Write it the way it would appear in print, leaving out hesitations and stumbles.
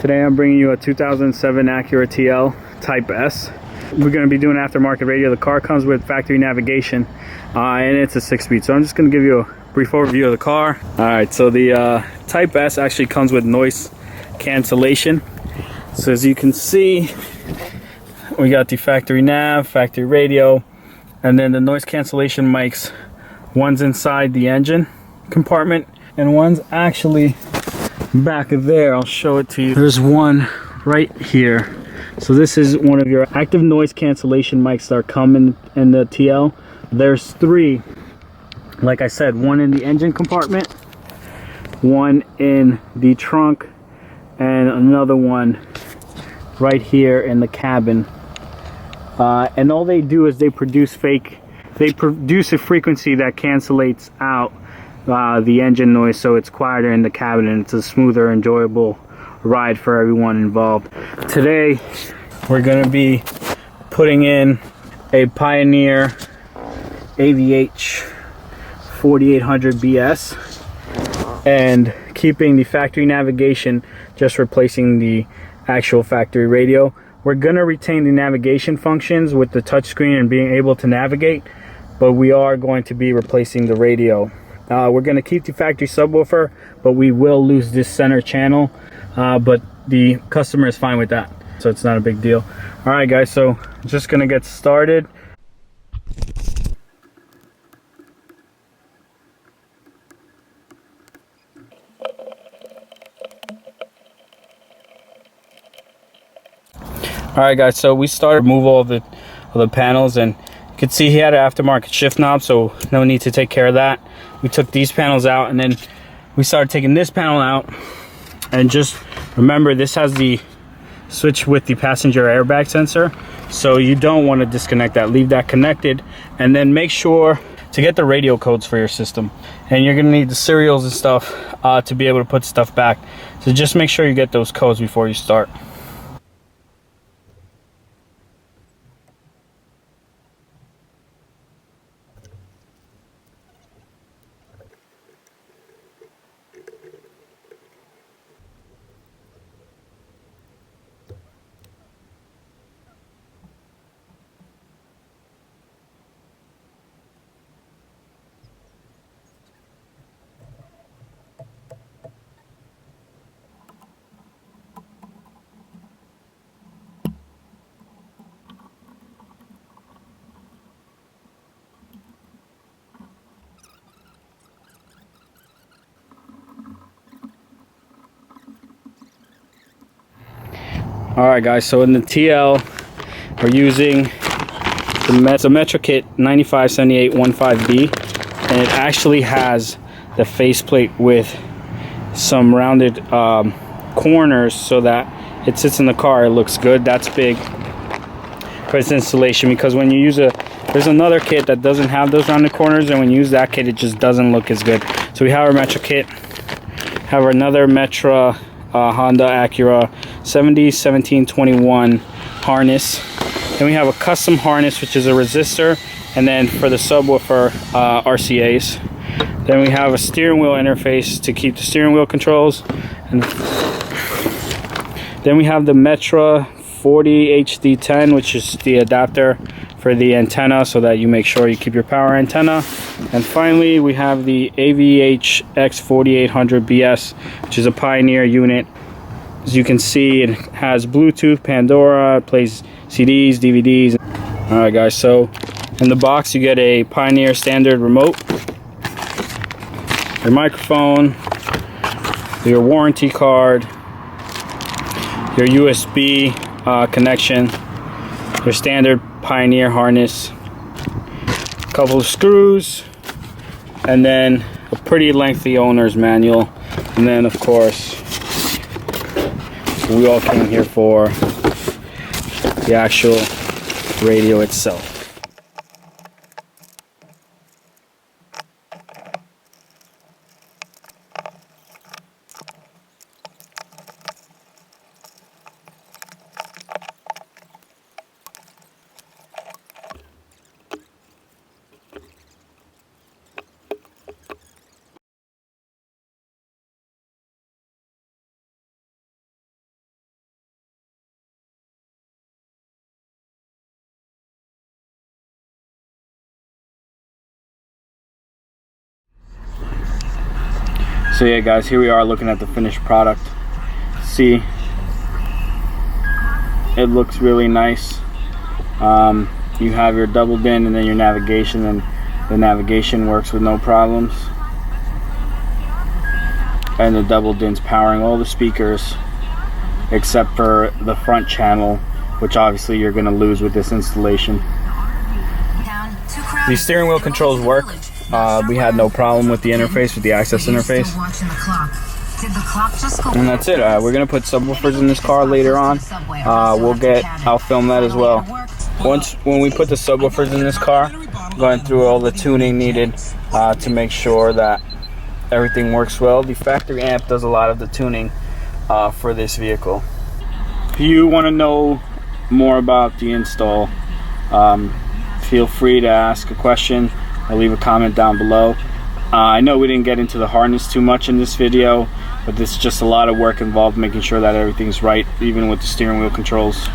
Today I'm bringing you a 2007 Acura TL Type S. We're going to be doing aftermarket radio. The car comes with factory navigation and it's a 6-speed. So I'm just going to give you a brief overview of the car. Alright, so the Type S actually comes with noise cancellation. So as you can see, we got the factory nav, factory radio, and then the noise cancellation mics. One's inside the engine compartment and one's actually back there. I'll show it to you. There's one right here. So this is one of your active noise cancellation mics that are coming in the TL. There's 3, like I said, one in the engine compartment, one in the trunk, and another one right here in the cabin. And all they do is they produce a frequency that cancelates out the engine noise, so it's quieter in the cabin and it's a smoother, enjoyable ride for everyone involved. Today we're going to be putting in a Pioneer AVH 4800 BS and keeping the factory navigation, just replacing the actual factory radio. We're going to retain the navigation functions with the touchscreen and being able to navigate, but we are going to be replacing the radio. We're going to keep the factory subwoofer, but we will lose this center channel, but the customer is fine with that, so it's not a big deal. All right guys, so just going to get started. All right guys, so we started removal of the panels, and you can see he had an aftermarket shift knob, so no need to take care of that. We took these panels out, and then we started taking this panel out. And just remember, this has the switch with the passenger airbag sensor, so you don't want to disconnect that. Leave that connected, and then make sure to get the radio codes for your system. And you're going to need the serials and stuff to be able to put stuff back. So just make sure you get those codes before you start. Alright guys, so in the TL we're using the MetroKit 957815B, and it actually has the faceplate with some rounded corners so that it sits in the car, it looks good. That's big for its installation, because when you use there's another kit that doesn't have those rounded corners, and when you use that kit it just doesn't look as good. So we have our MetroKit, have another Metra Honda Acura 701721 harness. Then we have a custom harness, which is a resistor, and then for the subwoofer RCAs. Then we have a steering wheel interface to keep the steering wheel controls, and then we have the Metra 40HD10, which is the adapter for the antenna, so that you make sure you keep your power antenna. And finally we have the AVH X4800 BS, which is a Pioneer unit. As you can see, it has Bluetooth, Pandora, it plays CDs, DVDs. Alright guys, so in the box you get a Pioneer standard remote, your microphone, your warranty card, your USB connection, your standard Pioneer harness, a couple of screws, and then a pretty lengthy owner's manual. And then of course we all came here for the actual radio itself. So yeah guys, here we are looking at the finished product. See, it looks really nice. You have your double din and then your navigation, and the navigation works with no problems. And the double din's powering all the speakers except for the front channel, which obviously you're going to lose with this installation. The steering wheel controls work. We had no problem with the interface, with the access interface. And that's it. We're going to put subwoofers in this car later on. I'll film that as well. When we put the subwoofers in this car, going through all the tuning needed to make sure that everything works well. The factory amp does a lot of the tuning for this vehicle. If you want to know more about the install, feel free to ask a question or leave a comment down below. I know we didn't get into the harness too much in this video, but this is just a lot of work involved making sure that everything's right, even with the steering wheel controls.